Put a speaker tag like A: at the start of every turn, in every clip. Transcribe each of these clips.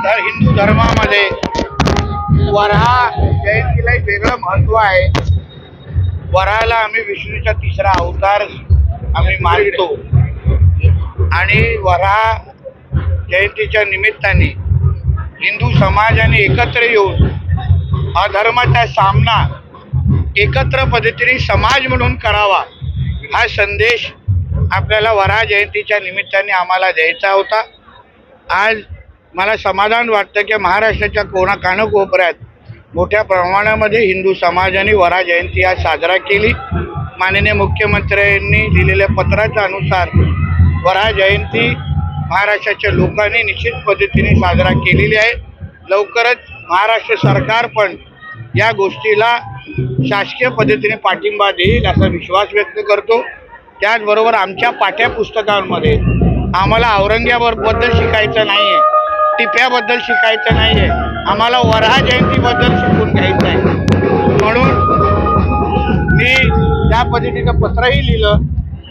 A: हिंदू धर्मामध्ये वराह जयंतीला एक वेगळं महत्व आहे. वराहाला आम्ही विष्णूचा तिसरा अवतार आम्ही मानतो आणि वराह जयंतीच्या निमित्ताने हिंदू समाजाने एकत्र येऊन अधर्माचा सामना एकत्र पद्धतीने समाज म्हणून करावा हा संदेश आपल्याला वराह जयंतीच्या निमित्ताने आम्हाला द्यायचा होता. आज मला समाधान वाटतं की महाराष्ट्राच्या कानाकोपऱ्यात मोठ्या प्रमाणामध्ये हिंदू समाजाने वराह जयंती आज साजरा केली. माननीय मुख्यमंत्र्यांनी लिहिलेल्या पत्राच्या अनुसार वराह जयंती महाराष्ट्राच्या लोकांनी निश्चित पद्धतीने साजरा केलेली आहे. लवकरच महाराष्ट्र सरकार पण या गोष्टीला शासकीय पद्धतीने पाठिंबा देईल असा विश्वास व्यक्त करतो. त्याचबरोबर आमच्या पाठ्यपुस्तकांमध्ये आम्हाला औरंगजेबाबद्दल शिकायचं नाही आहे, टिप्याबद्दल शिकायचं नाही आहे, आम्हाला वराह जयंतीबद्दल शिकून घ्यायचं आहे. म्हणून मी त्या पद्धतीचं पत्रही लिहिलं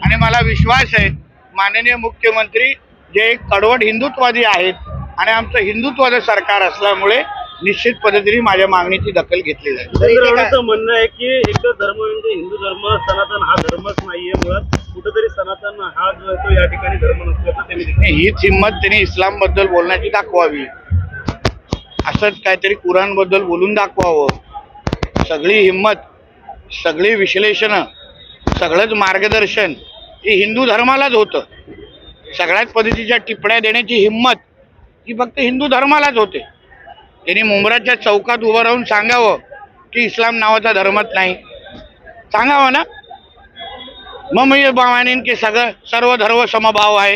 A: आणि मला विश्वास आहे माननीय मुख्यमंत्री जे एक कडवट हिंदुत्ववादी आहेत आणि आमचं हिंदुत्वाचं सरकार असल्यामुळे निश्चित पद्धतीने माझ्या मागणीची दखल घेतली जाईल.
B: म्हणणं आहे की एकच धर्म म्हणजे हिंदू धर्म, सनातन हा धर्मच नाहीये. मुळात कुठेतरी सनातन हा जो आहे तो या ठिकाणी धर्म नसल्याचं त्यांनी
A: हीच हिंमत त्यांनी इस्लाम बद्दल बोलण्याची दाखवावी. असंच काहीतरी कुराण बद्दल बोलून दाखवावं. सगळी हिंमत, सगळी विश्लेषण, सगळंच मार्गदर्शन हे हिंदू धर्मालाच होतं. सगळ्याच पद्धतीच्या टिप्पण्या देण्याची हिंमत ही फक्त हिंदू धर्मालाच होते. त्यांनी मुंब्राच्या चौकात उभं राहून सांगावं की इस्लाम नावाचा धर्मच नाही, सांगावं ना. मग मी मानेन की सर्व धर्म समभाव आहे.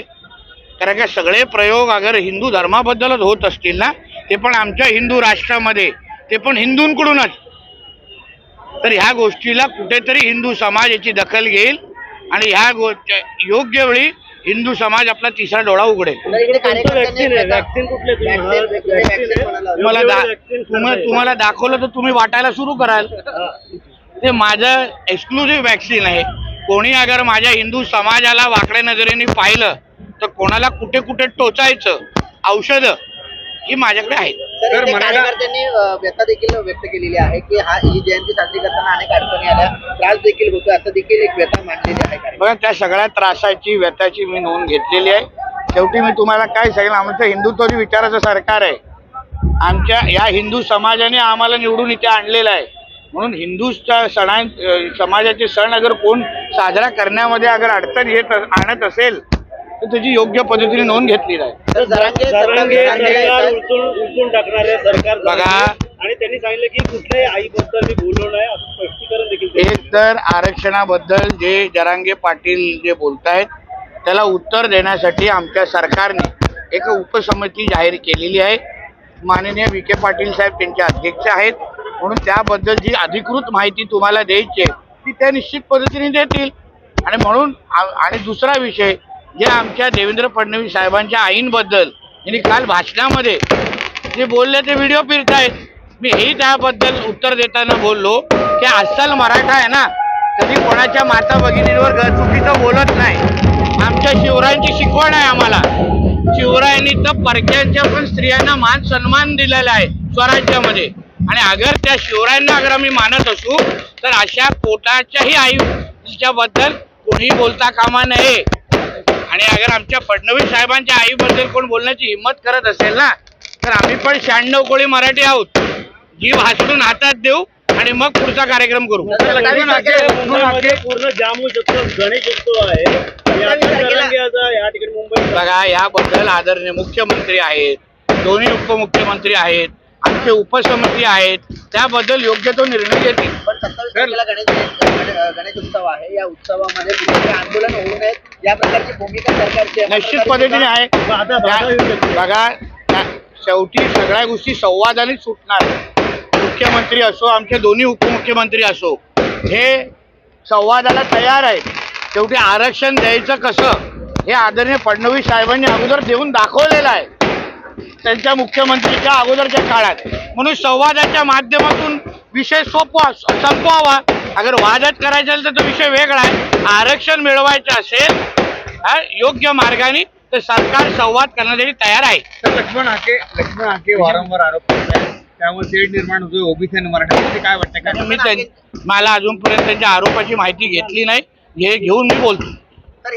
A: कारण का सगळे प्रयोग अगर हिंदू धर्माबद्दलच होत असतील ना, ते पण आमच्या हिंदू राष्ट्रामध्ये, ते पण हिंदूंकडूनच, तर ह्या गोष्टीला कुठेतरी हिंदू समाज याची दखल घेईल आणि ह्या योग्य वेळी हिंदू समाज आपला तिसरा डोळा उघडेल. तुम्हाला दाखवलं तर तुम्ही वाटायला सुरू कराल. ते माझं एक्सक्लुझिव्ह वॅक्सिन आहे. कोणी अगर माझ्या हिंदू समाजाला वाकड्या नजरेने पाहिलं तर कोणाला कुठे कुठे टोचायचं औषधं ही माझ्याकडे आहेत.
C: कार्यकर्त्यांनी व्यथा देखील व्यक्त केलेली आहे की ही जयंती साजरी करताना अनेक अडचणी आल्या, त्रास देखील होतो, असं देखील एक व्यथा मांडलेली आहे.
A: बघा, त्या सगळ्या त्रासाची व्यथाची मी नोंद घेतलेली आहे. शेवटी मी तुम्हाला काय सांगेन, आमचं हिंदुत्वाची विचाराचं सरकार आहे. आमच्या या हिंदू समाजाने आम्हाला निवडून इथे आणलेलं आहे. म्हणून हिंदूच्या समाजाचे सण अगर कोण साजरा करण्यामध्ये अगर अडचण आणत असेल तर त्याची योग्य पद्धतीने नोंद घेतली जाईल. बघा,
B: आणि त्यांनी सांगितलं की कुठल्याही आईबद्दल मी बोललो नाही असं स्पष्टीकरण देखील.
A: एक तर आरक्षणाबद्दल जे जरांगे पाटील जे बोलतायत त्याला उत्तर देण्यासाठी आमच्या सरकारने एक उपसमिती जाहीर केलेली आहे. माननीय विखे पाटील साहेब त्यांचे अध्यक्ष आहेत. म्हणून त्याबद्दल जी अधिकृत माहिती तुम्हाला द्यायची आहे ती त्या निश्चित पद्धतीने देतील. आणि म्हणून आणि दुसरा विषय, जे आमच्या देवेंद्र फडणवीस साहेबांच्या आईंबद्दल यांनी काल भाषणामध्ये जे बोलले ते व्हिडिओ फिरतायत. मी हेही त्याबद्दल उत्तर देताना बोललो की अस्सल मराठा आहे ना, कधी कोणाच्या माता भगिनींवर चुकीचं बोलत नाही. आमच्या शिवरायांची शिकवण आहे आम्हाला. शिवरायांनी तर परक्यांच्या पण स्त्रियांना मान सन्मान दिलेला आहे स्वराज्यामध्ये. आणि अगर त्या शिवरायांना अगर आम्ही मानत असू तर अशा पोटाच्याही आईच्याबद्दल कोणी बोलता कामा नये. आणि अगर आमच्या फडणवीस साहेबांच्या आईबद्दल कोण बोलण्याची हिंमत करत असेल ना तर आम्ही पण 96 कोळी मराठी आहोत. जीव हासडून हातात देऊ आणि मग पुढचा कार्यक्रम करू.
B: पूर्ण जाम होऊ शकतो, गणेशोत्सव आहे या ठिकाणी मुंबईत.
A: बघा, याबद्दल आदरणीय मुख्यमंत्री आहेत, दोन्ही उपमुख्यमंत्री आहेत, आमचे उपसमिती आहेत, त्याबद्दल योग्य तो निर्णय घेतील.
C: पण 27 तारखेला गणेश उत्सव आहे. या उत्सवामध्ये कुठे आंदोलन होऊ नयेत या प्रकारची भूमिका सरकारची
A: निश्चित पद्धतीने आहे. बघा, शेवटी सगळ्या गोष्टी संवादाने सुटणार. मुख्यमंत्री असो, आमचे दोन्ही उपमुख्यमंत्री असो, हे संवादाला तयार आहे. शेवटी आरक्षण द्यायचं कसं हे आदरणीय फडणवीस साहेबांनी अगोदर देऊन दाखवलेलं आहे त्यांच्या मुख्यमंत्रीच्या अगोदरच्या काळात. म्हणून संवादाच्या माध्यमातून विषय संपवावा. अगर वादच करायचा असेल तर तो विषय वेगळा आहे. आरक्षण मिळवायचं असेल योग्य मार्गाने तर सरकार संवाद करण्यासाठी तयार आहे.
D: तर लक्ष्मण हाके वारंवार आरोप करत आहेत, त्यामुळे तेढ निर्माण होतोय ओबीसी आणि मराठा. काय वाटतं काय?
A: मला अजूनपर्यंत त्यांच्या आरोपाची माहिती घेतली नाही, हे घेऊन मी बोलतो.
C: तर